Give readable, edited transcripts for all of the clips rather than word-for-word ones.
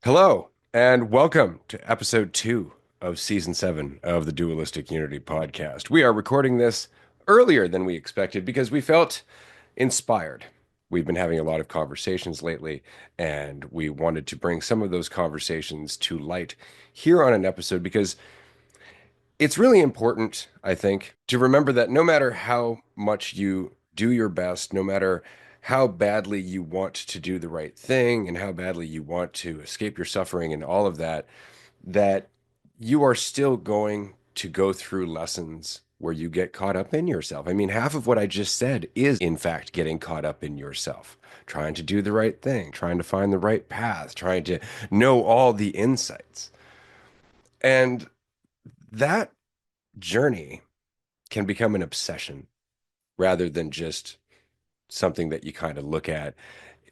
Hello, and welcome to episode 2 of season 7 of the Dualistic Unity podcast. We are recording this earlier than we expected because we felt inspired. We've been having a lot of conversations lately, and we wanted to bring some of those conversations to light here on an episode because it's really important, I think, to remember that no matter how much you do your best, no matter how badly you want to do the right thing and how badly you want to escape your suffering and all of that, that you are still going to go through lessons where you get caught up in yourself. I mean, half of what I just said is, in fact, getting caught up in yourself, trying to do the right thing, trying to find the right path, trying to know all the insights. And that journey can become an obsession rather than just something that you kind of look at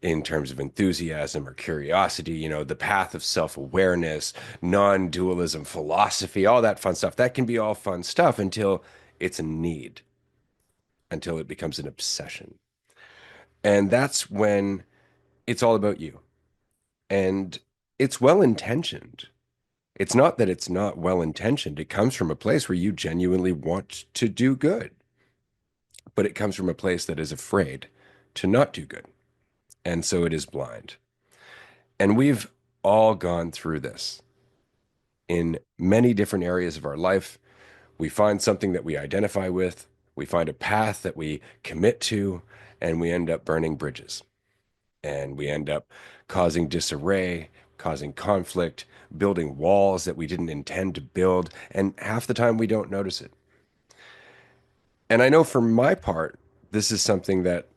in terms of enthusiasm or curiosity, the path of self-awareness, non-dualism philosophy, all that fun stuff. That can be all fun stuff until it's a need, until it becomes an obsession. And that's when it's all about you. And it's well-intentioned. It's not that it's not well-intentioned. It comes from a place where you genuinely want to do good, but it comes from a place that is afraid to not do good. And so it is blind. And we've all gone through this in many different areas of our life. We find something that we identify with, we find a path that we commit to, and we end up burning bridges. And we end up causing disarray, causing conflict, building walls that we didn't intend to build. And half the time we don't notice it. And I know for my part, this is something that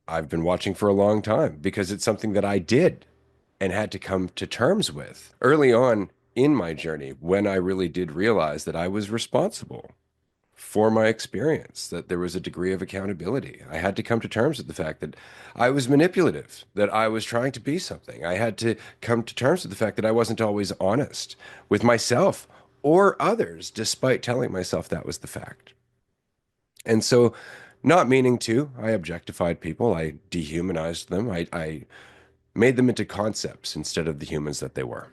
I've been watching for a long time because it's something that I did and had to come to terms with early on in my journey when I really did realize that I was responsible for my experience, that there was a degree of accountability. I had to come to terms with the fact that I was manipulative, that I was trying to be something. I had to come to terms with the fact that I wasn't always honest with myself or others, despite telling myself that was the fact. And so, not meaning to, I objectified people, I dehumanized them, I made them into concepts instead of the humans that they were.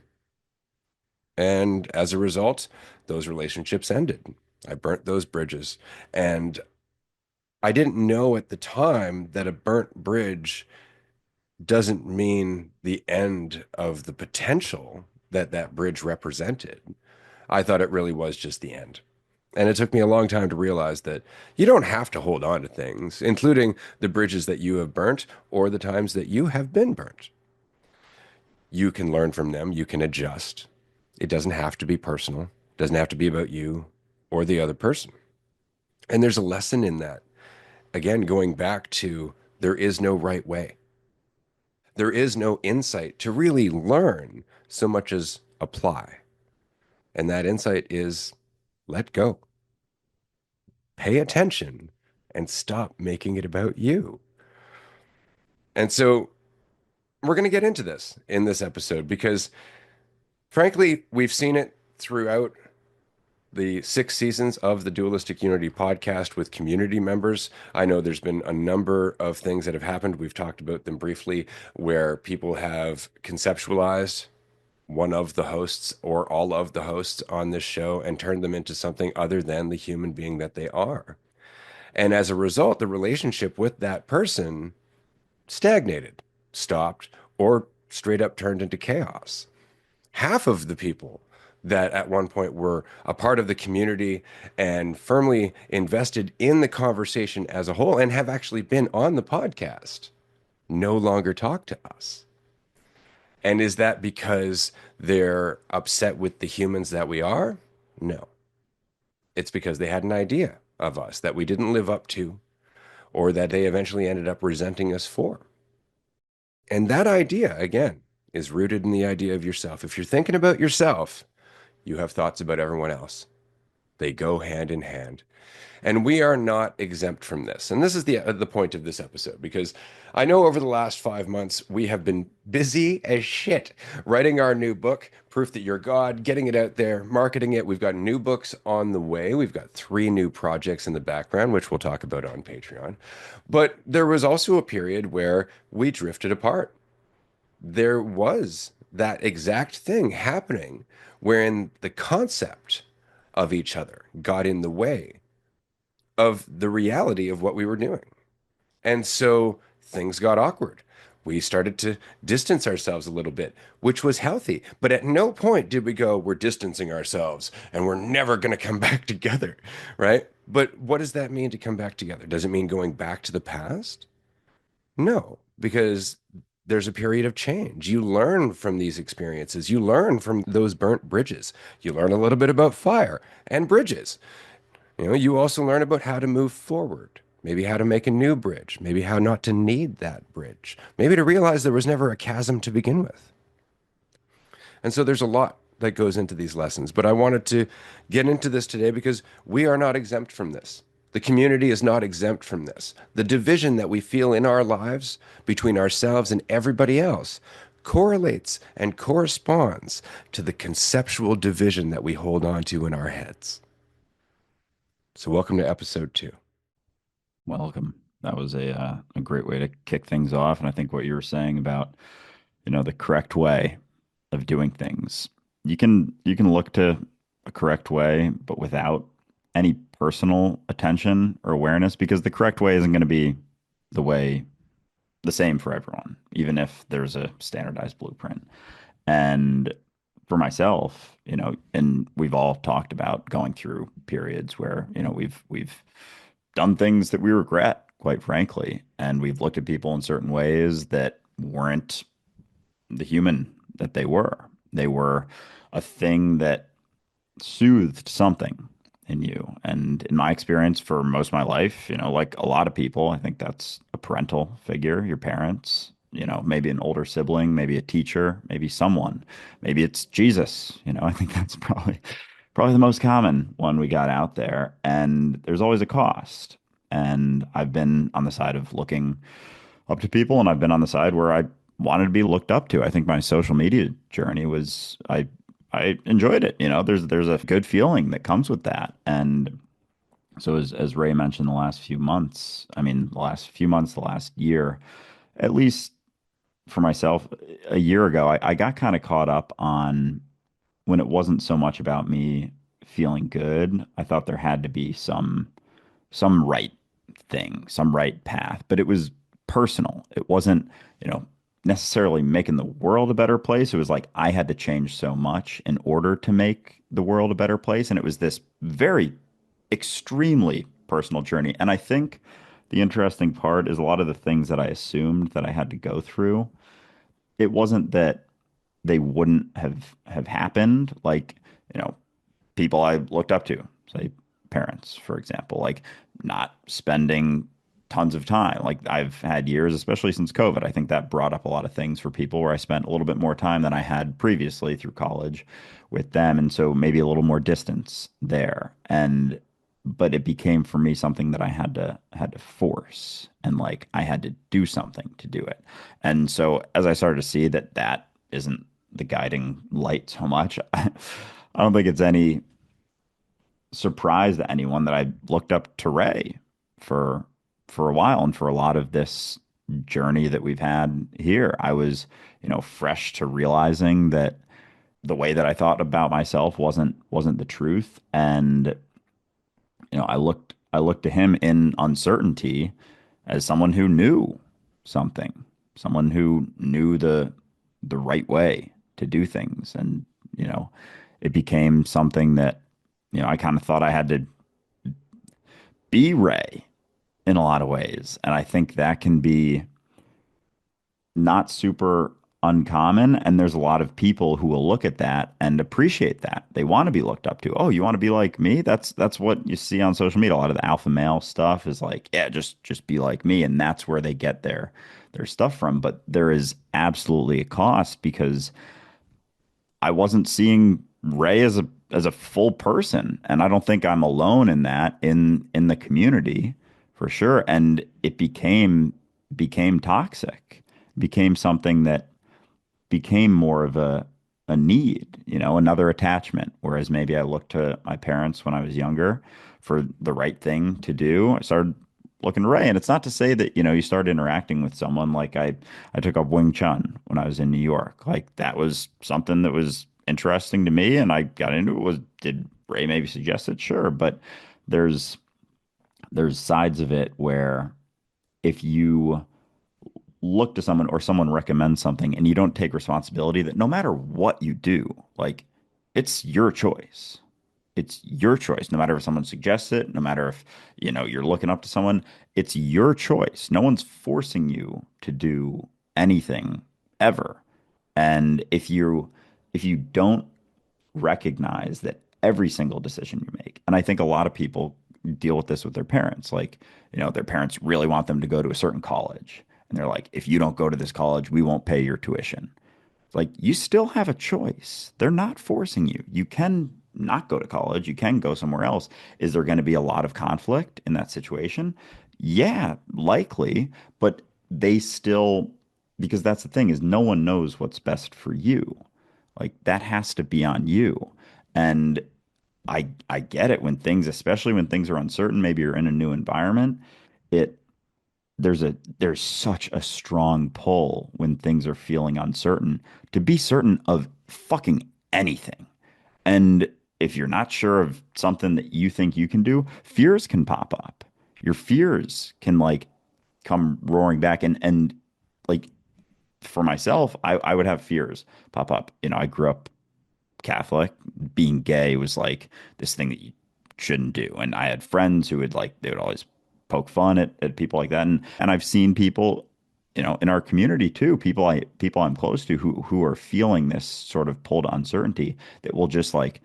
And as a result, those relationships ended. I burnt those bridges. And I didn't know at the time that a burnt bridge doesn't mean the end of the potential that that bridge represented. I thought it really was just the end. And it took me a long time to realize that you don't have to hold on to things, including the bridges that you have burnt or the times that you have been burnt. You can learn from them, you can adjust. It doesn't have to be personal, it doesn't have to be about you or the other person. And there's a lesson in that. Again, going back to there is no right way. There is no insight to really learn so much as apply. And that insight is let go, pay attention, and stop making it about you. And so we're going to get into this in this episode because, frankly, we've seen it throughout the 6 seasons of the Dualistic Unity podcast with community members. I know there's been a number of things that have happened. We've talked about them briefly where people have conceptualized one of the hosts or all of the hosts on this show and turned them into something other than the human being that they are. And as a result, the relationship with that person stagnated, stopped, or straight up turned into chaos. Half of the people that at one point were a part of the community and firmly invested in the conversation as a whole and have actually been on the podcast no longer talk to us. And is that because they're upset with the humans that we are? No. It's because they had an idea of us that we didn't live up to or that they eventually ended up resenting us for. And that idea, again, is rooted in the idea of yourself. If you're thinking about yourself, you have thoughts about everyone else. They go hand in hand. And we are not exempt from this. And this is the point of this episode, because I know over the last 5 months, we have been busy as shit writing our new book, Proof That You're God, getting it out there, marketing it. We've got new books on the way. We've got 3 new projects in the background, which we'll talk about on Patreon. But there was also a period where we drifted apart. There was that exact thing happening wherein the concept of each other got in the way of the reality of what we were doing. And so things got awkward. We started to distance ourselves a little bit, which was healthy. But at no point did we go, we're distancing ourselves and we're never going to come back together, right? But what does that mean to come back together? Does it mean going back to the past? No, because there's a period of change. You learn from these experiences. You learn from those burnt bridges. You learn a little bit about fire and bridges. You also learn about how to move forward, maybe how to make a new bridge, maybe how not to need that bridge, maybe to realize there was never a chasm to begin with. And so there's a lot that goes into these lessons. But I wanted to get into this today because we are not exempt from this. The community is not exempt from this. The division that we feel in our lives between ourselves and everybody else correlates and corresponds to the conceptual division that we hold on to in our heads. So, welcome to episode 2. Welcome. That was a great way to kick things off, and I think what you were saying about the correct way of doing things. You can look to a correct way, but without any personal attention or awareness, because the correct way isn't going to be the way the same for everyone, even if there's a standardized blueprint. And for myself, and we've all talked about going through periods where, we've done things that we regret, quite frankly, and we've looked at people in certain ways that weren't the human that they were. They were a thing that soothed something in you. And in my experience, for most of my life, like a lot of people, I think that's a parental figure, your parents, maybe an older sibling, maybe a teacher, maybe someone, maybe it's Jesus. I think that's probably the most common one we got out there. And there's always a cost. And I've been on the side of looking up to people, and I've been on the side where I wanted to be looked up to. I think my social media journey was I enjoyed it. There's a good feeling that comes with that. And so as Ray mentioned, the last few months, I mean, the last few months, the last year, at least for myself, a year ago, I got kind of caught up on when it wasn't so much about me feeling good. I thought there had to be some right thing, some right path, but it was personal. It wasn't, necessarily making the world a better place. It was like I had to change so much in order to make the world a better place. And it was this very extremely personal journey. And I think the interesting part is a lot of the things that I assumed that I had to go through, it wasn't that they wouldn't have happened. Like, you know, people I looked up to, say parents, for example, like not spending tons of time. Like I've had years, especially since COVID, I think that brought up a lot of things for people where I spent a little bit more time than I had previously through college with them. And so maybe a little more distance there. And but it became for me something that I had to force, and like I had to do something to do it. And so as I started to see that that isn't the guiding light so much, I don't think it's any surprise to anyone that I looked up to Ray for for a while, and for a lot of this journey that we've had here. I was, fresh to realizing that the way that I thought about myself wasn't the truth. And I looked to him in uncertainty as someone who knew something, someone who knew the right way to do things. And it became something that I kind of thought I had to be Ray in a lot of ways. And I think that can be not super uncommon. And there's a lot of people who will look at that and appreciate that. They want to be looked up to. Oh, you want to be like me? That's what you see on social media. A lot of the alpha male stuff is like, yeah, just be like me. And that's where they get their stuff from. But there is absolutely a cost, because I wasn't seeing Ray as a full person, and I don't think I'm alone in that in the community for sure. And it became toxic, became something that became more of a need, another attachment. Whereas maybe I looked to my parents when I was younger for the right thing to do. I started looking away. And it's not to say that, you start interacting with someone like I took up Wing Chun when I was in New York. Like that was something that was interesting to me and I got into it. Did Ray maybe suggest it? Sure. But there's there's sides of it where if you look to someone or someone recommends something and you don't take responsibility that no matter what you do, like it's your choice. It's your choice. No matter if someone suggests it, no matter if, you're looking up to someone, it's your choice. No one's forcing you to do anything ever. And if you don't recognize that every single decision you make, and I think a lot of people deal with this with their parents, like, their parents really want them to go to a certain college. And they're like, if you don't go to this college, we won't pay your tuition. Like you still have a choice. They're not forcing you. You can not go to college. You can go somewhere else. Is there going to be a lot of conflict in that situation? Yeah, likely, but they still, because that's the thing is no one knows what's best for you. Like that has to be on you. And I get it when things, especially when things are uncertain, maybe you're in a new environment, it there's such a strong pull when things are feeling uncertain to be certain of fucking anything. And if you're not sure of something that you think you can do, fears can pop up. Your fears can like come roaring back and like for myself, I would have fears pop up. I grew up Catholic. Being gay was like this thing that you shouldn't do. And I had friends who would like they would always poke fun at people like that. And I've seen people, in our community too, people I'm close to who are feeling this sort of pull to uncertainty that will just like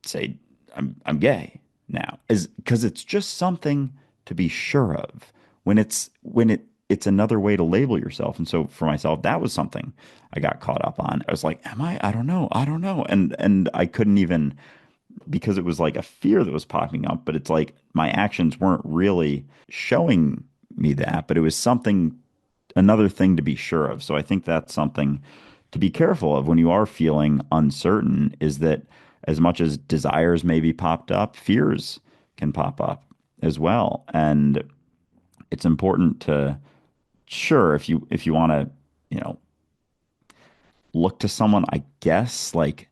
say, I'm gay now. Is because it's just something to be sure of when it's another way to label yourself. And so for myself, that was something I got caught up on. I was like, am I? I don't know. I don't know. And I couldn't even because it was like a fear that was popping up, but it's like my actions weren't really showing me that, but it was something, another thing to be sure of. So I think that's something to be careful of when you are feeling uncertain is that as much as desires maybe popped up, fears can pop up as well. And it's important to sure if you want to, you know, look to someone, I guess, like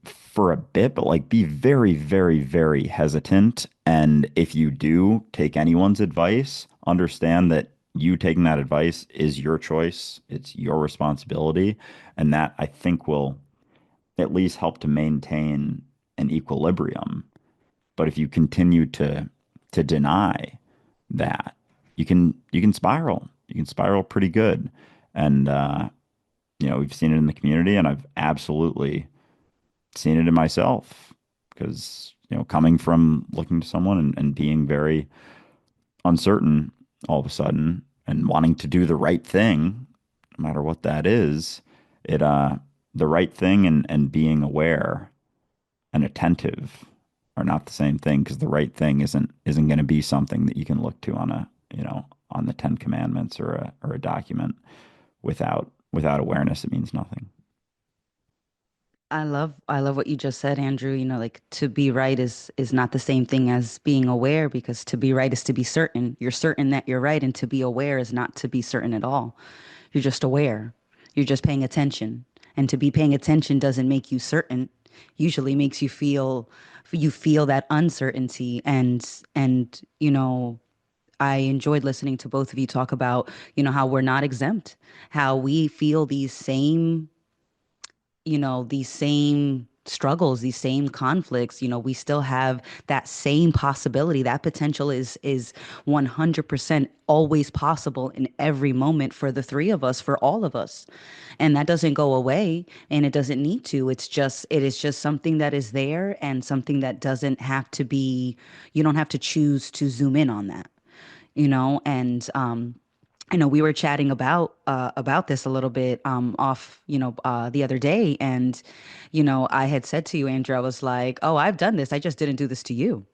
for a bit, but like be very, very, very hesitant. And if you do take anyone's advice, understand that you taking that advice is your choice. It's your responsibility. And that I think will at least help to maintain an equilibrium. But if you continue to deny that, you can spiral. You can spiral pretty good. And we've seen it in the community and I've absolutely seen it in myself because coming from looking to someone and being very uncertain all of a sudden and wanting to do the right thing no matter what that is it the right thing and being aware and attentive are not the same thing because the right thing isn't going to be something that you can look to on a on the Ten Commandments or a document without awareness it means nothing. I love what you just said, Andrew. Like to be right is not the same thing as being aware because to be right is to be certain. You're certain that you're right, and to be aware is not to be certain at all. You're just aware. You're just paying attention. And to be paying attention doesn't make you certain. Usually makes you feel that uncertainty and I enjoyed listening to both of you talk about, how we're not exempt, how we feel these same struggles, these same conflicts. We still have that same possibility. That potential is 100% always possible in every moment for the three of us, for all of us. And that doesn't go away and it doesn't need to. It is just something that is there and something that doesn't have to be, you don't have to choose to zoom in on that, and I know we were chatting about this a little bit off, the other day, and I had said to you, Andrew, I was like, "Oh, I've done this. I just didn't do this to you."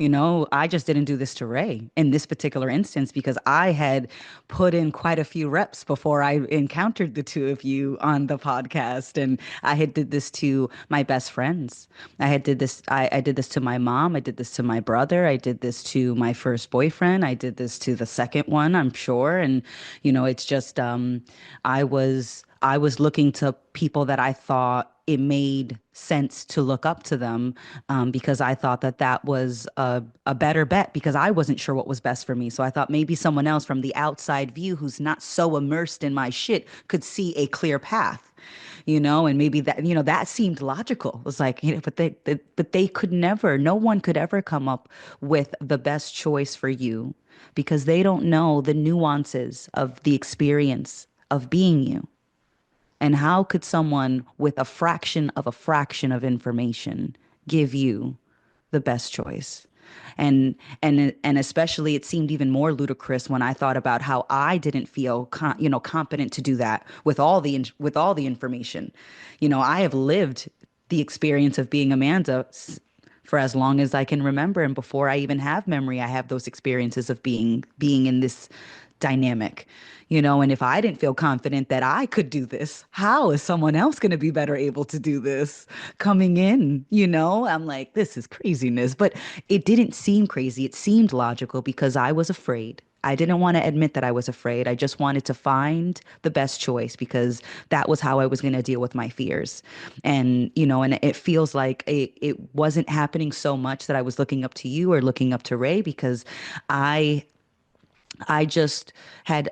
I just didn't do this to Ray in this particular instance because I had put in quite a few reps before I encountered the two of you on the podcast. And I had did this to my best friends. I did this to my mom. I did this to my brother. I did this to my first boyfriend. I did this to the second one, I'm sure. And, it's just I was looking to people that I thought it made sense to look up to them, because I thought that that was a better bet because I wasn't sure what was best for me. So I thought maybe someone else from the outside view who's not so immersed in my shit could see a clear path, and maybe that seemed logical. It was like, but they could never, no one could ever come up with the best choice for you because they don't know the nuances of the experience of being you. And how could someone with a fraction of information give you the best choice? And especially it seemed even more ludicrous when I thought about how I didn't feel competent to do that with all the information. I have lived the experience of being Amanda for as long as I can remember, and before I even have memory, I have those experiences of being in this dynamic. And if I didn't feel confident that I could do this, how is someone else going to be better able to do this coming in? I'm like, this is craziness. But it didn't seem crazy. It seemed logical because I was afraid. I didn't want to admit that I was afraid. I just wanted to find the best choice because that was how I was going to deal with my fears. And it feels like it wasn't happening so much that I was looking up to you or looking up to Ray because I I just had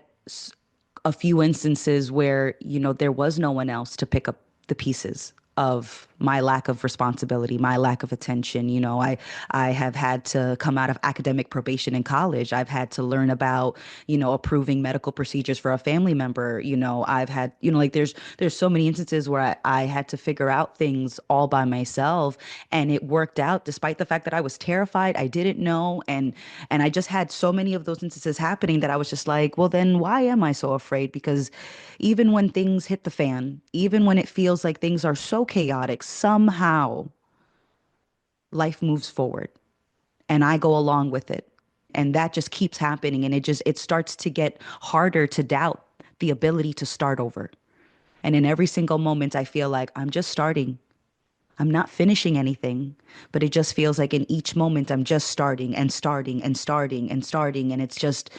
a few instances where, there was no one else to pick up the pieces of my lack of responsibility, my lack of attention. I have had to come out of academic probation in college. I've had to learn about, approving medical procedures for a family member. I've had, like there's so many instances where I had to figure out things all by myself, and it worked out despite the fact that I was terrified. I didn't know, and I just had so many of those instances happening that I was just like, well, then why am I so afraid? Because even when things hit the fan, even when it feels like things are so chaotic, somehow life moves forward and I go along with it. And that just keeps happening. And it starts to get harder to doubt the ability to start over. And in every single moment, I feel like I'm just starting. I'm not finishing anything, but it just feels like in each moment I'm just starting and starting and starting and starting. And it just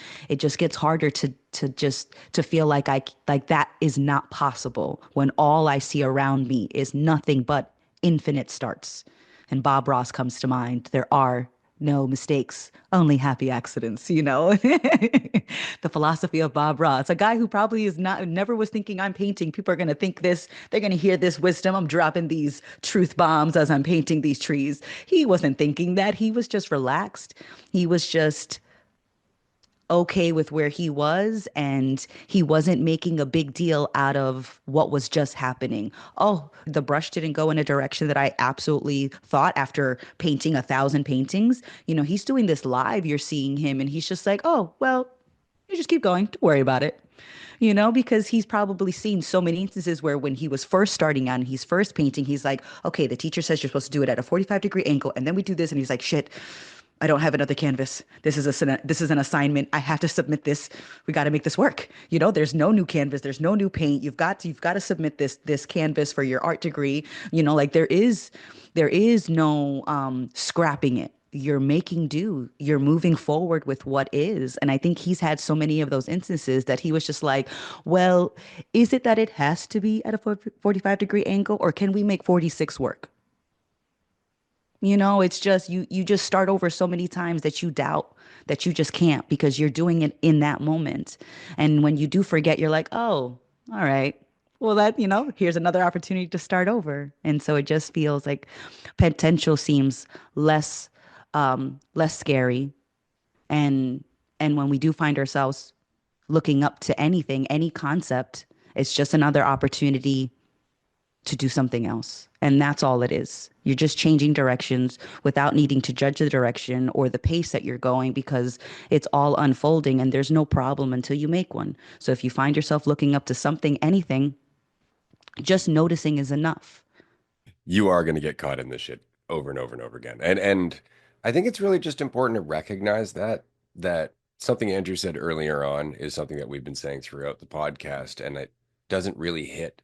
gets harder to feel like that is not possible when all I see around me is nothing but infinite starts. And Bob Ross comes to mind. There are no mistakes, only happy accidents. The philosophy of Bob Ross, a guy who probably is not, never was thinking I'm painting. People are going to think this, they're going to hear this wisdom. I'm dropping these truth bombs as I'm painting these trees. He wasn't thinking that. He was just relaxed. He was just okay with where he was, and he wasn't making a big deal out of what was just happening. Oh, the brush didn't go in a direction that I absolutely thought after painting 1,000 paintings. He's doing this live, you're seeing him, and he's just like, oh, well, you just keep going, don't worry about it. Because he's probably seen so many instances where when he was first starting out and he's first painting, he's like, okay, the teacher says you're supposed to do it at a 45-degree angle, and then we do this, and he's like, shit, I don't have another canvas. This is an assignment. I have to submit this. We got to make this work. There's no new canvas. There's no new paint. You've got to submit this canvas for your art degree. Like there is no scrapping it. You're making do. You're moving forward with what is. And I think he's had so many of those instances that he was just like, well, is it that it has to be at a 45-degree angle, or can we make 46 work? It's just you just start over so many times that you doubt that you just can't because you're doing it in that moment. And when you do forget, you're like, "Oh, all right. Well, here's another opportunity to start over." And so it just feels like potential seems less scary. And and when we do find ourselves looking up to anything, any concept, it's just another opportunity to do something else. And that's all it is. You're just changing directions without needing to judge the direction or the pace that you're going because it's all unfolding and there's no problem until you make one. So if you find yourself looking up to something, anything, just noticing is enough. You are going to get caught in this shit over and over and over again. And I think it's really just important to recognize that something Andrew said earlier on is something that we've been saying throughout the podcast, and it doesn't really hit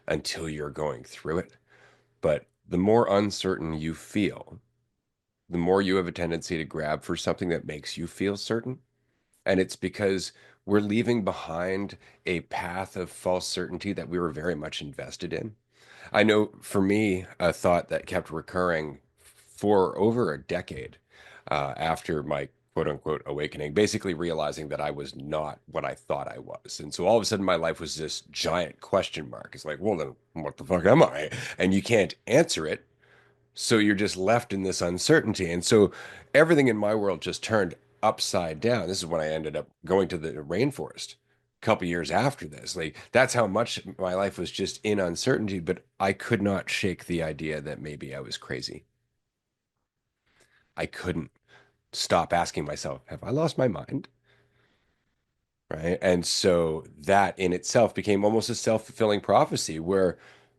until you're going through it. But the more uncertain you feel, the more you have a tendency to grab for something that makes you feel certain. And it's because we're leaving behind a path of false certainty that we were very much invested in. I know for me, a thought that kept recurring for over a decade after my quote unquote awakening, basically realizing that I was not what I thought I was. And so all of a sudden, my life was this giant question mark. It's like, well, then what the fuck am I? And you can't answer it. So you're just left in this uncertainty. And so everything in my world just turned upside down. This is when I ended up going to the rainforest a couple years after this. Like that's how much my life was just in uncertainty, but I could not shake the idea that maybe I was crazy. I couldn't stop asking myself, have I lost my mind? Right. And so that in itself became almost a self-fulfilling prophecy where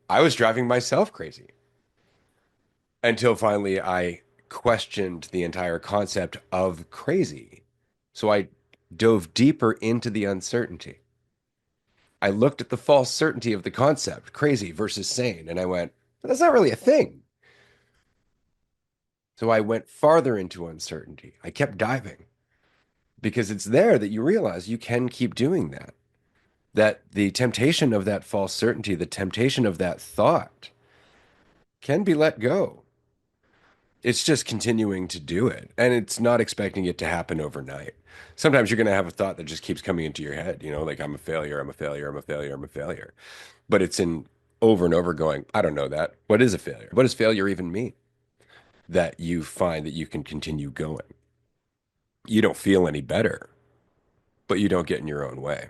I was driving myself crazy until finally I questioned the entire concept of crazy. So I dove deeper into the uncertainty. I looked at the false certainty of the concept, crazy versus sane, and I went, that's not really a thing. So I went farther into uncertainty. I kept diving because it's there that you realize you can keep doing that. That the temptation of that false certainty, the temptation of that thought can be let go. It's just continuing to do it. And it's not expecting it to happen overnight. Sometimes you're going to have a thought that just keeps coming into your head, like I'm a failure, I'm a failure, I'm a failure, I'm a failure. But it's in over and over going, I don't know that. What is a failure? What does failure even mean? That you find that you can continue going. You don't feel any better, but you don't get in your own way.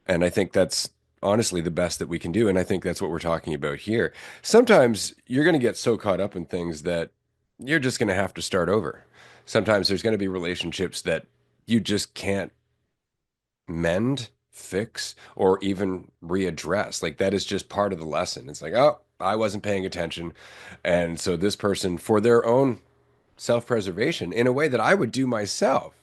And I think that's honestly the best that we can do. And I think that's what we're talking about here. Sometimes you're going to get so caught up in things that you're just going to have to start over. Sometimes there's going to be relationships that you just can't mend, fix, or even readdress. Like that is just part of the lesson. It's like, oh, I wasn't paying attention. And so this person, for their own self-preservation, in a way that I would do myself,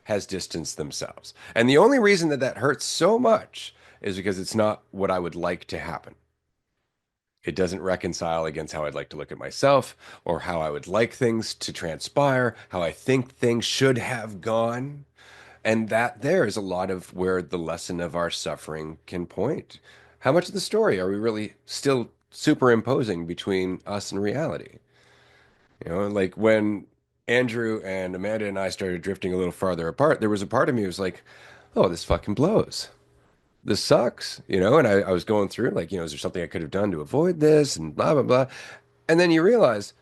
has distanced themselves. And the only reason that that hurts so much is because it's not what I would like to happen. It doesn't reconcile against how I'd like to look at myself or how I would like things to transpire, how I think things should have gone. And that there is a lot of where the lesson of our suffering can point. How much of the story are we really still superimposing between us and reality? Like when Andrew and Amanda and I started drifting a little farther apart, there was a part of me who was like, oh, this fucking blows. This sucks, and I was going through like, is there something I could have done to avoid this and blah, blah, blah. And then you realize,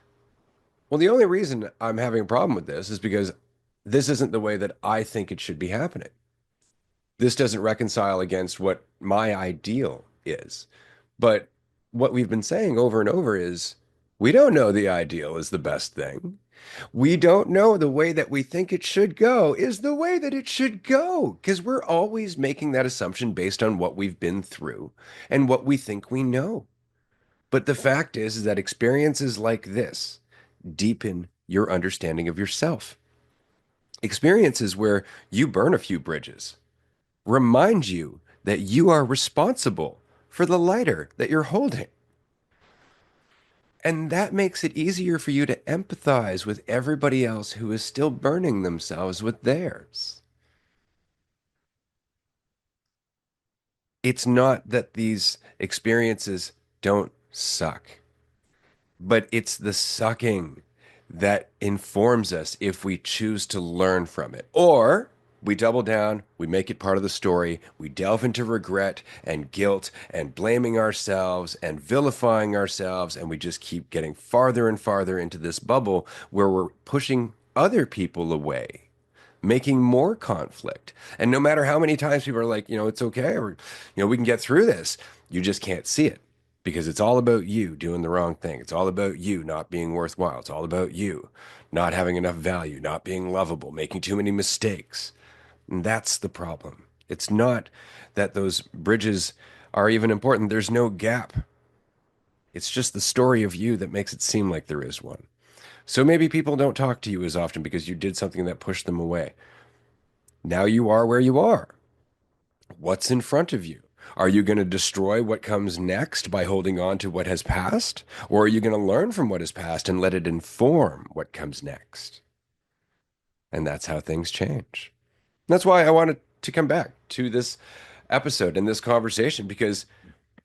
well, the only reason I'm having a problem with this is because this isn't the way that I think it should be happening. This doesn't reconcile against what my ideal is. But what we've been saying over and over is we don't know the ideal is the best thing. We don't know the way that we think it should go is the way that it should go because we're always making that assumption based on what we've been through and what we think we know. But the fact is that experiences like this deepen your understanding of yourself. Experiences where you burn a few bridges remind you that you are responsible for the lighter that you're holding. And that makes it easier for you to empathize with everybody else who is still burning themselves with theirs. It's not that these experiences don't suck, but it's the sucking that informs us if we choose to learn from it. Or we double down, we make it part of the story, we delve into regret and guilt and blaming ourselves and vilifying ourselves, and we just keep getting farther and farther into this bubble where we're pushing other people away, making more conflict. And no matter how many times people are like, it's okay, or, we can get through this, you just can't see it because it's all about you doing the wrong thing. It's all about you not being worthwhile. It's all about you not having enough value, not being lovable, making too many mistakes. And that's the problem. It's not that those bridges are even important. There's no gap. It's just the story of you that makes it seem like there is one. So maybe people don't talk to you as often because you did something that pushed them away. Now you are where you are. What's in front of you? Are you going to destroy what comes next by holding on to what has passed? Or are you going to learn from what has passed and let it inform what comes next? And that's how things change. That's why I wanted to come back to this episode and this conversation because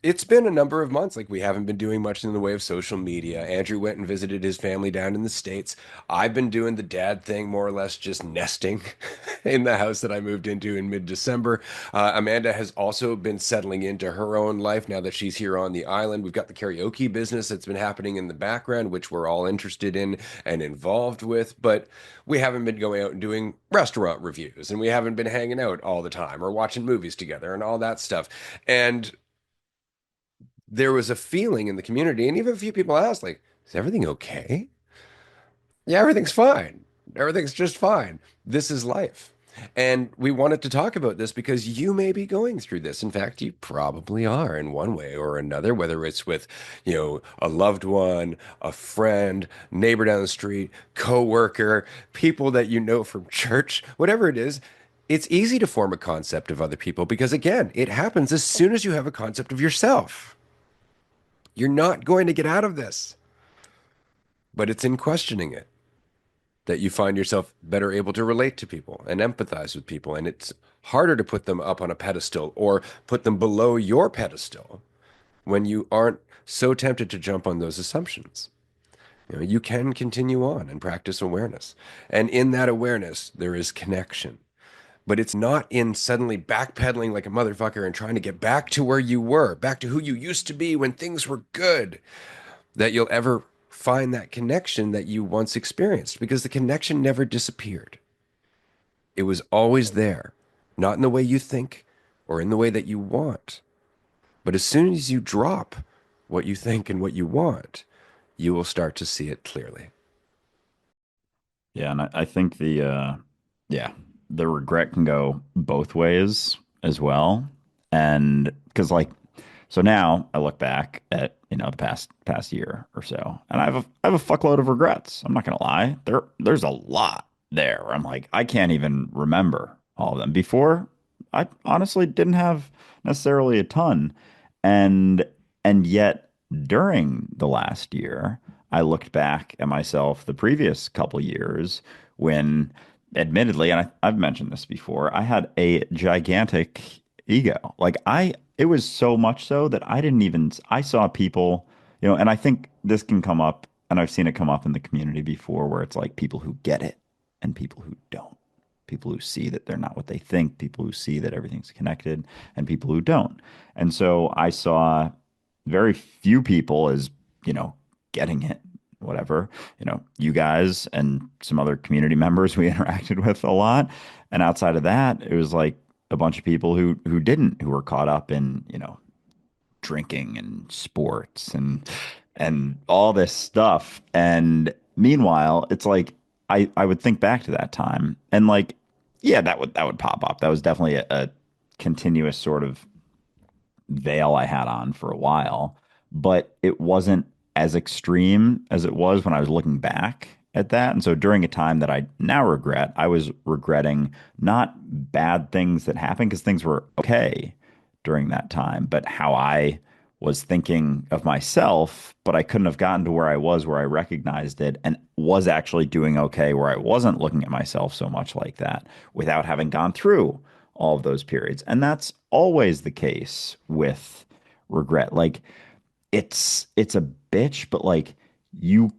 it's been a number of months. Like, we haven't been doing much in the way of social media. Andrew went and visited his family down in the States. I've been doing the dad thing, more or less just nesting in the house that I moved into in mid-December. Amanda has also been settling into her own life now that she's here on the island. We've got the karaoke business that's been happening in the background, which we're all interested in and involved with. But we haven't been going out and doing restaurant reviews, and we haven't been hanging out all the time or watching movies together and all that stuff. And there was a feeling in the community, and even a few people asked, like, is everything okay? Yeah, everything's fine. Everything's just fine. This is life. And we wanted to talk about this because you may be going through this. In fact, you probably are in one way or another, whether it's with, a loved one, a friend, neighbor down the street, coworker, people that you know from church, whatever it is. It's easy to form a concept of other people because, again, it happens as soon as you have a concept of yourself. You're not going to get out of this, but it's in questioning it that you find yourself better able to relate to people and empathize with people. And it's harder to put them up on a pedestal or put them below your pedestal when you aren't so tempted to jump on those assumptions. You can continue on and practice awareness. And in that awareness, there is connection. But it's not in suddenly backpedaling like a motherfucker and trying to get back to where you were, back to who you used to be when things were good, that you'll ever find that connection that you once experienced because the connection never disappeared. It was always there, not in the way you think or in the way that you want. But as soon as you drop what you think and what you want, you will start to see it clearly. Yeah, and I think yeah, the regret can go both ways as well. And because so now I look back at, the past year or so, and I have a fuckload of regrets. I'm not gonna lie. There's a lot there where I'm like, I can't even remember all of them. Before, I honestly didn't have necessarily a ton. And and yet during the last year, I looked back at myself the previous couple years when, admittedly, and I've mentioned this before, I had a gigantic ego. It was so much so that I saw people, and I think this can come up, and I've seen it come up in the community before, where it's like people who get it and people who don't. People who see that they're not what they think, people who see that everything's connected, and people who don't. And so I saw very few people as, getting it, whatever, you guys and some other community members we interacted with a lot. And outside of that, it was like a bunch of people who didn't, who were caught up in, drinking and sports and all this stuff. And meanwhile, it's like I would think back to that time and like, yeah, that would pop up. That was definitely a continuous sort of veil I had on for a while, but it wasn't as extreme as it was when I was looking back at that. And so during a time that I now regret, I was regretting not bad things that happened because things were okay during that time, but how I was thinking of myself, but I couldn't have gotten to where I was, where I recognized it and was actually doing okay, where I wasn't looking at myself so much like that without having gone through all of those periods. And that's always the case with regret. Like it's a bitch, but like you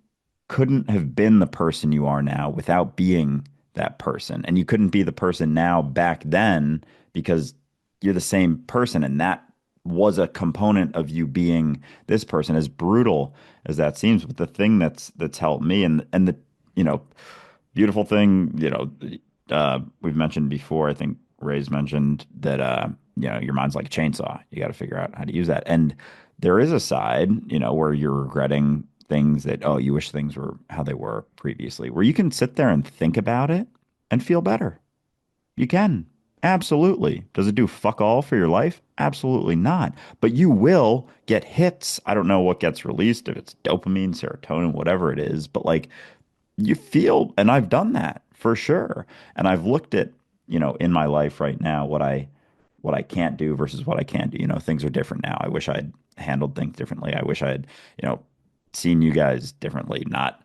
couldn't have been the person you are now without being that person. And you couldn't be the person now back then because you're the same person. And that was a component of you being this person, as brutal as that seems. But the thing that's helped me and the, you know, beautiful thing, we've mentioned before, I think Ray's mentioned that your mind's like a chainsaw. You got to figure out how to use that. And there is a side, where you're regretting things that, oh, you wish things were how they were previously, where you can sit there and think about it and feel better. You can. Absolutely. Does it do fuck all for your life? Absolutely not. But you will get hits. I don't know what gets released, if it's dopamine, serotonin, whatever it is, but like you feel, and I've done that for sure. And I've looked at, in my life right now, what I can't do versus what I can do. Things are different now. I wish I'd handled things differently. I wish I'd, seen you guys differently, not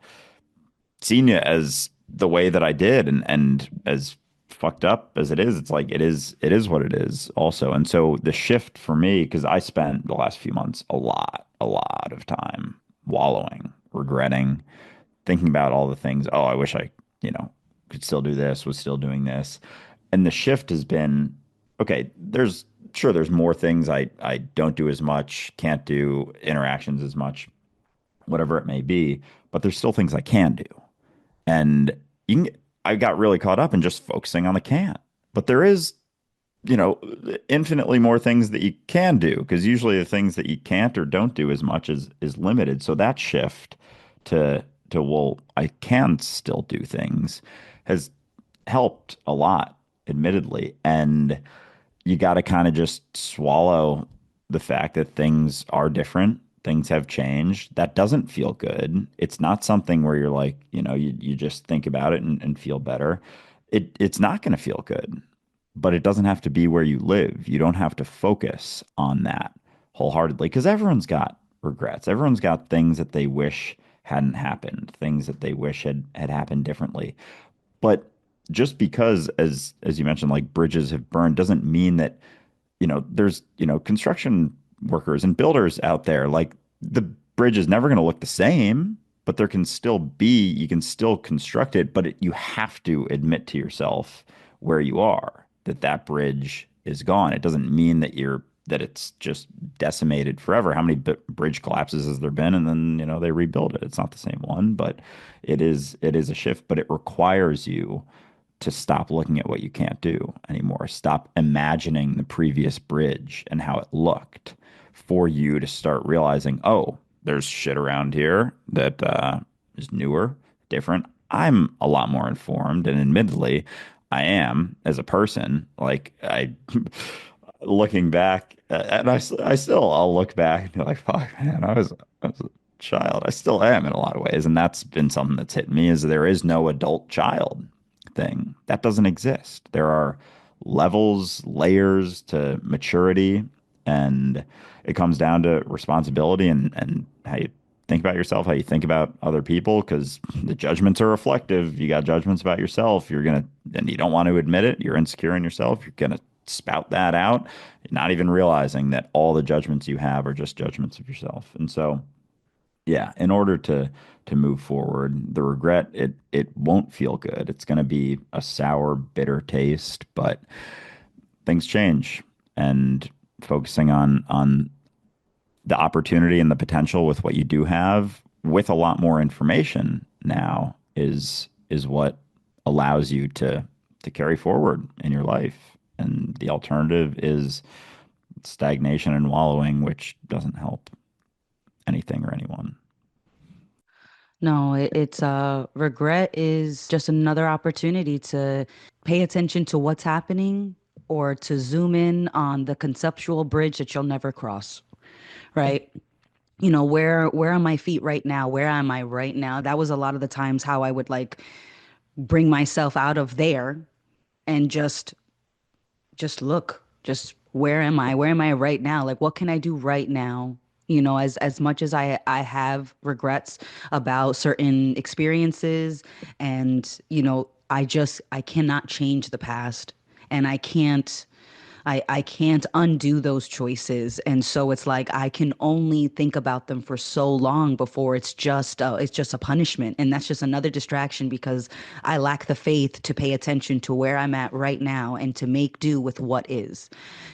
seen you as the way that I did, and as fucked up as it is, it's like it is what it is also. And so the shift for me, because I spent the last few months a lot of time wallowing, regretting, thinking about all the things. Oh, I wish I, could still do this, was still doing this. And the shift has been, okay, there's more things I don't do as much, can't do interactions as much, whatever it may be, but there's still things I can do. And you can, I got really caught up in just focusing on the can't. But there is, you know, infinitely more things that you can do, because usually the things that you can't or don't do as much is limited. So that shift to well, I can still do things has helped a lot, admittedly. And you got to kind of just swallow the fact that things are different. Things have changed. That doesn't feel good. It's not something where you're like, you just think about it and feel better. It's not going to feel good, but it doesn't have to be where you live. You don't have to focus on that wholeheartedly, because everyone's got regrets. Everyone's got things that they wish hadn't happened, things that they wish had happened differently. But just because, as you mentioned, like bridges have burned, doesn't mean that, there's, construction workers and builders out there. Like, the bridge is never going to look the same, but there can still be, you can still construct it, but you have to admit to yourself where you are, that bridge is gone. It doesn't mean that it's just decimated forever. How many bridge collapses has there been? And then, they rebuild it. It's not the same one, but it is a shift, but it requires you to stop looking at what you can't do anymore. Stop imagining the previous bridge and how it looked, for you to start realizing, oh, there's shit around here that is newer, different. I'm a lot more informed, and admittedly, I am as a person. Like, looking back, and I still, I'll look back and be like, fuck, man, I was a child. I still am in a lot of ways, and that's been something that's hit me, is there is no adult child thing. That doesn't exist. There are levels, layers to maturity, and it comes down to responsibility, and how you think about yourself, how you think about other people, because the judgments are reflective. You got judgments about yourself. And you don't want to admit it. You're insecure in yourself. You're gonna spout that out, not even realizing that all the judgments you have are just judgments of yourself. And so, yeah, in order to move forward, the regret, it won't feel good. It's going to be a sour, bitter taste, but things change, and focusing on the opportunity and the potential with what you do have, with a lot more information now, is what allows you to carry forward in your life. And the alternative is stagnation and wallowing, which doesn't help anything or anyone. No, it's regret is just another opportunity to pay attention to what's happening or to zoom in on the conceptual bridge that you'll never cross, right? Where are my feet right now? Where am I right now? That was a lot of the times how I would like bring myself out of there and just look, just where am I? Where am I right now? Like, what can I do right now? As much as I have regrets about certain experiences, and I cannot change the past, and I can't undo those choices. And so it's like I can only think about them for so long before it's just a punishment. And that's just another distraction because I lack the faith to pay attention to where I'm at right now and to make do with what is.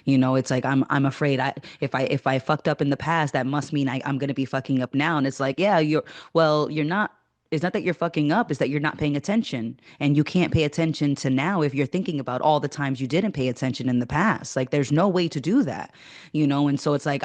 It's like I'm afraid if I fucked up in the past, that must mean I'm gonna be fucking up now. And it's like, yeah, you're not. It's not that you're fucking up, it's that you're not paying attention. And you can't pay attention to now if you're thinking about all the times you didn't pay attention in the past. Like there's no way to do that. And so it's like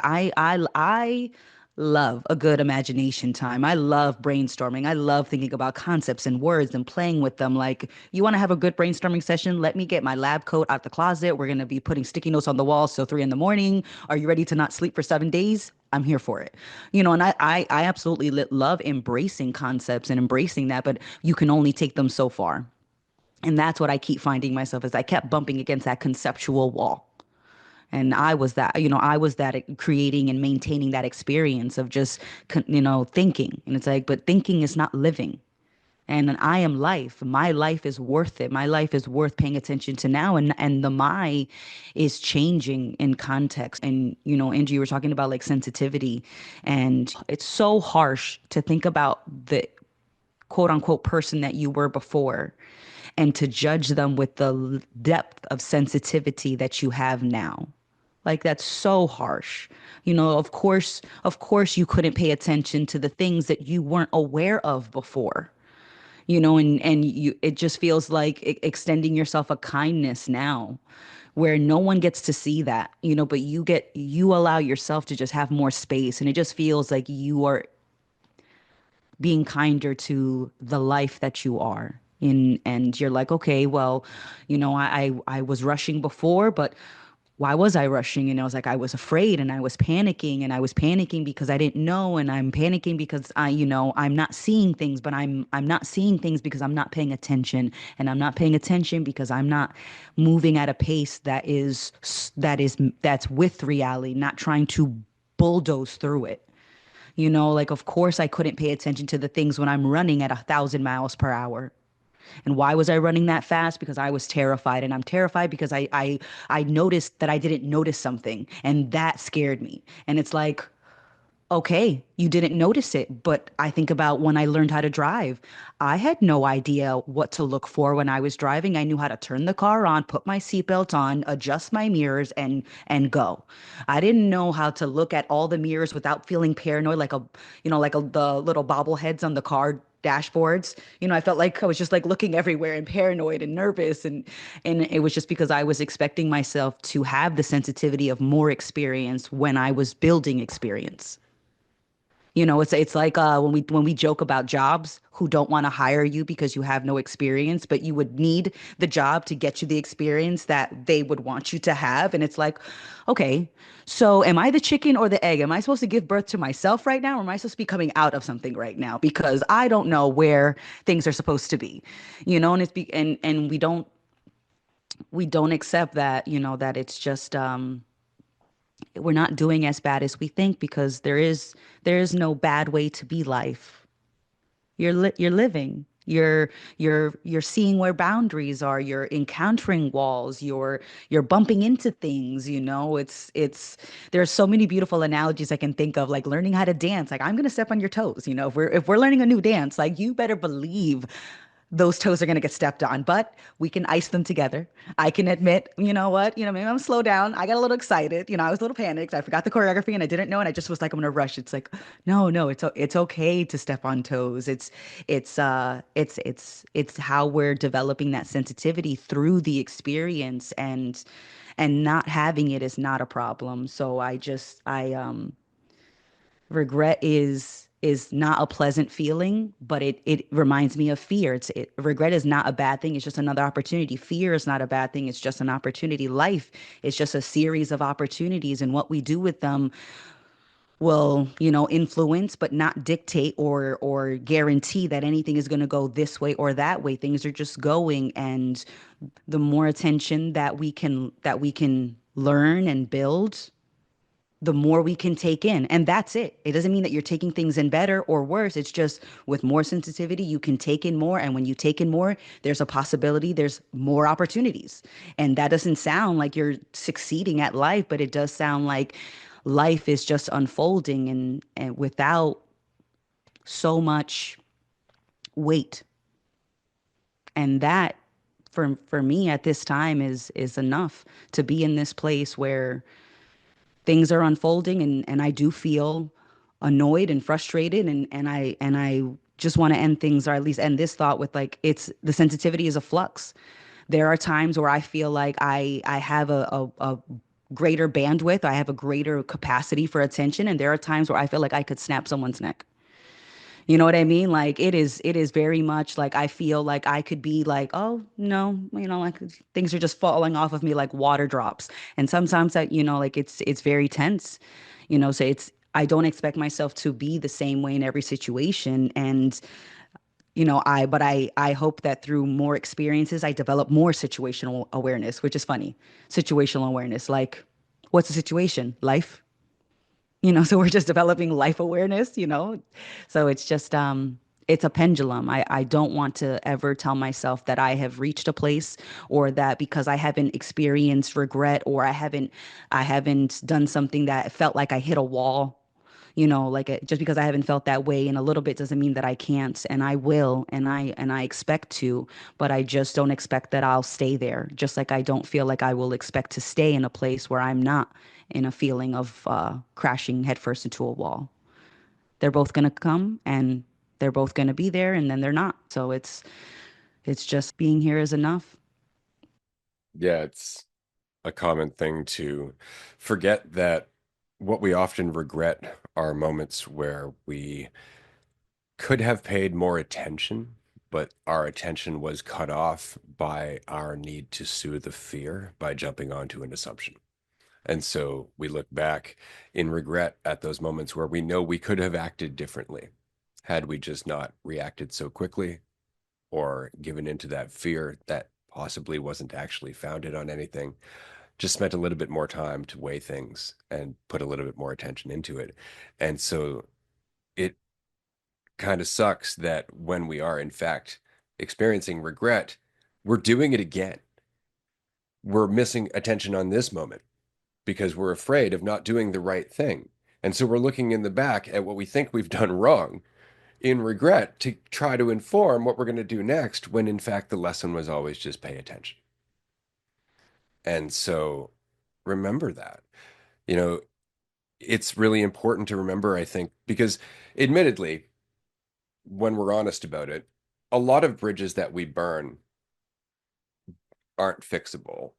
love a good imagination time. I love brainstorming. I love thinking about concepts and words and playing with them. Like, you want to have a good brainstorming session? Let me get my lab coat out the closet. We're going to be putting sticky notes on the wall. So 3 in the morning, are you ready to not sleep for 7 days? I'm here for it. And I absolutely love embracing concepts and embracing that, but you can only take them so far. And that's what I keep finding myself as I kept bumping against that conceptual wall. And I was that creating and maintaining that experience of just, thinking. And it's like, but thinking is not living. And I am life. My life is worth it. My life is worth paying attention to now. And the my is changing in context. And, Angie, you were talking about like sensitivity. And it's so harsh to think about the quote unquote person that you were before and to judge them with the depth of sensitivity that you have now. Like, that's so harsh. Of course you couldn't pay attention to the things that you weren't aware of before. And you it just feels like extending yourself a kindness now where no one gets to see that, but you allow yourself to just have more space, and it just feels like you are being kinder to the life that you are in. And you're like, okay, well, I was rushing before, but why was I rushing? And I was like, I was afraid and I was panicking, and I was panicking because I didn't know, and I'm panicking because I'm not seeing things, but I'm not seeing things because I'm not paying attention, and I'm not paying attention because I'm not moving at a pace that's with reality, not trying to bulldoze through it. Like, of course I couldn't pay attention to the things when I'm running at 1,000 miles per hour. And why was I running that fast? Because I was terrified. And I'm terrified because I noticed that I didn't notice something. And that scared me. And it's like, okay, you didn't notice it. But I think about when I learned how to drive. I had no idea what to look for when I was driving. I knew how to turn the car on, put my seatbelt on, adjust my mirrors, and go. I didn't know how to look at all the mirrors without feeling paranoid, the little bobbleheads on the car dashboards. I felt like I was just like looking everywhere and paranoid and nervous, and it was just because I was expecting myself to have the sensitivity of more experience when I was building experience. It's like when we joke about jobs who don't want to hire you because you have no experience, but you would need the job to get you the experience that they would want you to have. And it's like, okay, so am I the chicken or the egg? Am I supposed to give birth to myself right now, or am I supposed to be coming out of something right now? Because I don't know where things are supposed to be, and and we don't accept that, that it's just we're not doing as bad as we think, because there is no bad way to be life. You're living. You're seeing where boundaries are. You're encountering walls. You're bumping into things. It's there's so many beautiful analogies I can think of, like learning how to dance. Like, I'm gonna step on your toes. If we're learning a new dance, like, you better believe those toes are going to get stepped on, but we can ice them together. I can admit, you know what, maybe I'm slow down. I got a little excited. I was a little panicked. I forgot the choreography and I didn't know. And I just was like, I'm going to rush. It's like, no, no, it's okay to step on toes. It's how we're developing that sensitivity through the experience, and not having it is not a problem. So regret is not a pleasant feeling, but it reminds me of fear. Regret is not a bad thing. It's just another opportunity. Fear is not a bad thing. It's just an opportunity. Life is just a series of opportunities, and what we do with them will, influence but not dictate or guarantee that anything is going to go this way or that way. Things are just going, and the more attention that we can learn and build, the more we can take in. And that's it. It doesn't mean that you're taking things in better or worse. It's just with more sensitivity, you can take in more. And when you take in more, there's a possibility, there's more opportunities. And that doesn't sound like you're succeeding at life, but it does sound like life is just unfolding, and without so much weight. And that, for me at this time, is enough to be in this place where things are unfolding, and I do feel annoyed and frustrated, and I just want to end things, or at least end this thought with, like, it's the sensitivity is a flux. There are times where I feel like I have a greater bandwidth. I have a greater capacity for attention. And there are times where I feel like I could snap someone's neck. You know what I mean? Like it is very much like I feel like I could be like, oh no, like things are just falling off of me like water drops. And sometimes that, like it's very tense, so I don't expect myself to be the same way in every situation. And, but I hope that through more experiences, I develop more situational awareness, which is funny. Situational awareness, like what's the situation? Life? So we're just developing life awareness. So it's a pendulum. I don't want to ever tell myself that I have reached a place, or that because I haven't experienced regret, or I haven't done something that felt like I hit a wall. Like just because I haven't felt that way in a little bit doesn't mean that I can't, and I will, and I expect to, but I just don't expect that I'll stay there. Just like I don't feel like I will expect to stay in a place where I'm not in a feeling of crashing headfirst into a wall. They're both gonna come, and they're both gonna be there, and then they're not. So it's just being here is enough. Yeah, it's a common thing to forget that what we often regret are moments where we could have paid more attention, but our attention was cut off by our need to soothe the fear by jumping onto an assumption. And so we look back in regret at those moments where we know we could have acted differently had we just not reacted so quickly or given into that fear that possibly wasn't actually founded on anything. Just spent a little bit more time to weigh things and put a little bit more attention into it. And so it kind of sucks that when we are, in fact, experiencing regret, we're doing it again. We're missing attention on this moment because we're afraid of not doing the right thing. And so we're looking in the back at what we think we've done wrong in regret to try to inform what we're going to do next, when in fact the lesson was always just pay attention. And so remember that. You know, it's really important to remember, I think, because admittedly, when we're honest about it, a lot of bridges that we burn aren't fixable.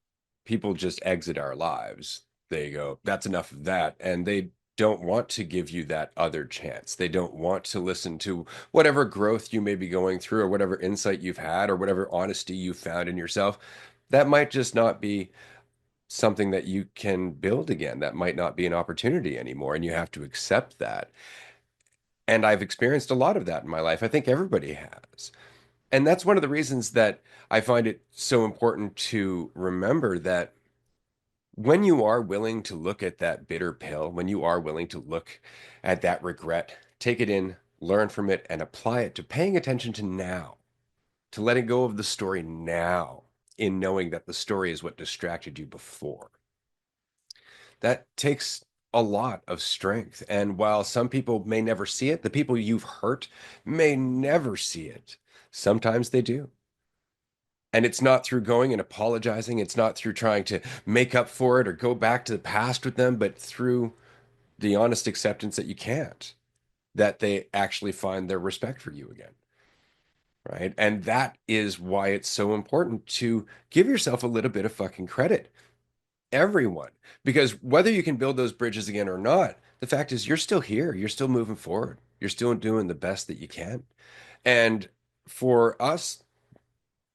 People just exit our lives. They go, that's enough of that. And they don't want to give you that other chance. They don't want to listen to whatever growth you may be going through, or whatever insight you've had, or whatever honesty you found in yourself. That might just not be something that you can build again. That might not be an opportunity anymore. And you have to accept that. And I've experienced a lot of that in my life. I think everybody has. And that's one of the reasons that I find it so important to remember that when you are willing to look at that bitter pill, when you are willing to look at that regret, take it in, learn from it, and apply it to paying attention to now, to letting go of the story now, in knowing that the story is what distracted you before. That takes a lot of strength. And while some people may never see it, the people you've hurt may never see it. Sometimes they do. And it's not through going and apologizing. It's not through trying to make up for it or go back to the past with them, but through the honest acceptance that you can't, that they actually find their respect for you again. Right. And that is why it's so important to give yourself a little bit of fucking credit. Everyone. Because whether you can build those bridges again or not, the fact is you're still here. You're still moving forward. You're still doing the best that you can. And for us,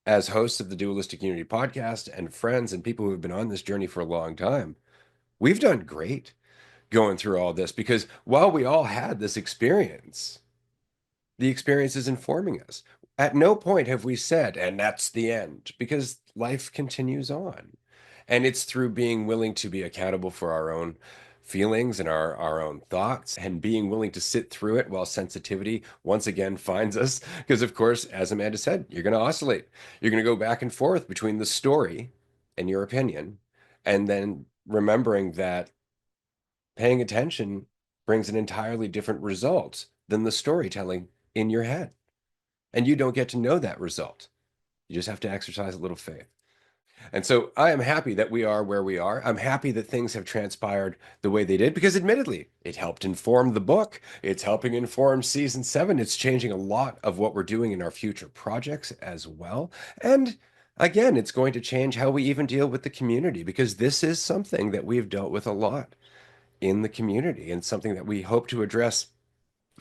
as hosts of the Dualistic Unity podcast and friends and people who have been on this journey for a long time, we've done great going through all this, because while we all had this experience, the experience is informing us. At no point have we said, and that's the end, because life continues on. And it's through being willing to be accountable for our own feelings and our own thoughts, and being willing to sit through it while sensitivity once again finds us. Because, of course, as Amanda said, you're going to oscillate. You're going to go back and forth between the story and your opinion. And then remembering that paying attention brings an entirely different result than the storytelling in your head. And you don't get to know that result. You just have to exercise a little faith. And so I am happy that we are where we are. I'm happy that things have transpired the way they did, because admittedly, it helped inform the book. It's helping inform season 7. It's changing a lot of what we're doing in our future projects as well. And again, it's going to change how we even deal with the community because this is something that we've dealt with a lot in the community and something that we hope to address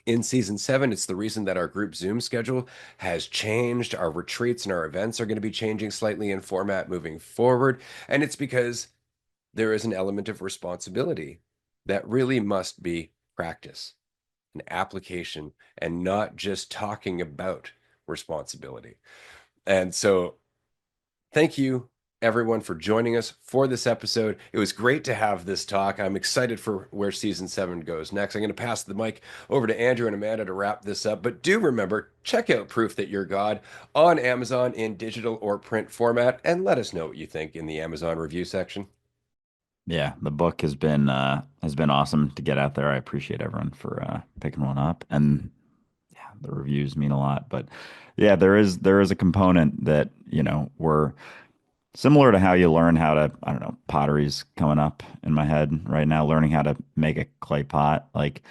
in season 7. It's the reason that our group Zoom schedule has changed. Our retreats and our events are going to be changing slightly in format moving forward. And it's because there is an element of responsibility that really must be practice, an application, and not just talking about responsibility. And so thank you, everyone, for joining us for this episode. It was great to have this talk. I'm excited for where season 7 goes next. I'm going to pass the mic over to Andrew and Amanda to wrap this up. But do remember, check out Proof That You're God on Amazon in digital or print format, and let us know what you think in the Amazon review section. Yeah, the book has been awesome to get out there. I appreciate everyone for picking one up, and yeah, the reviews mean a lot. But yeah, there is a component that, we're similar to how you learn how to, I don't know, pottery's coming up in my head right now, learning how to make a clay pot. Like,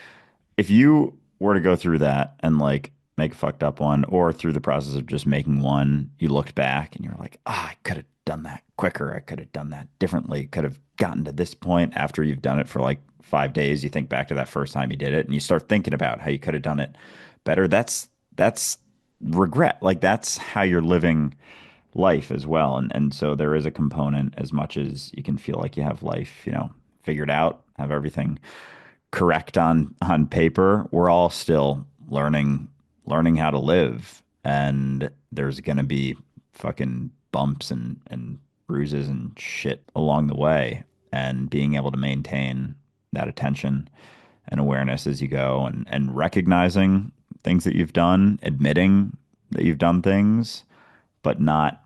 if you were to go through that and like make a fucked up one, or through the process of just making one, you looked back and you're like, ah, I could have done that quicker. I could have done that differently. Could have gotten to this point after you've done it for like 5 days. You think back to that first time you did it and you start thinking about how you could have done it better. That's regret. Like, that's how you're living life as well. And so there is a component, as much as you can feel like you have life, figured out, have everything correct on paper, we're all still learning how to live. And there's gonna be fucking bumps and bruises and shit along the way. And being able to maintain that attention and awareness as you go, and recognizing things that you've done, admitting that you've done things, but not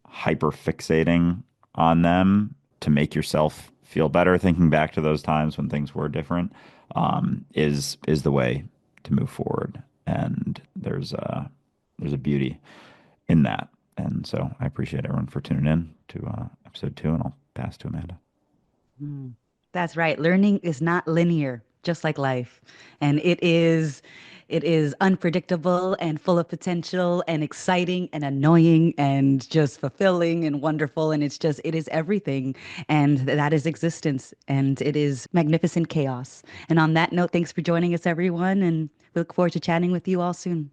hyper fixating on them to make yourself feel better, thinking back to those times when things were different, is the way to move forward. And there's a beauty in that. And so I appreciate everyone for tuning in to episode 2, and I'll pass to Amanda. Mm. That's right. Learning is not linear, just like life. And it is unpredictable and full of potential and exciting and annoying and just fulfilling and wonderful. And it is everything. And that is existence. And it is magnificent chaos. And on that note, thanks for joining us, everyone. And we look forward to chatting with you all soon.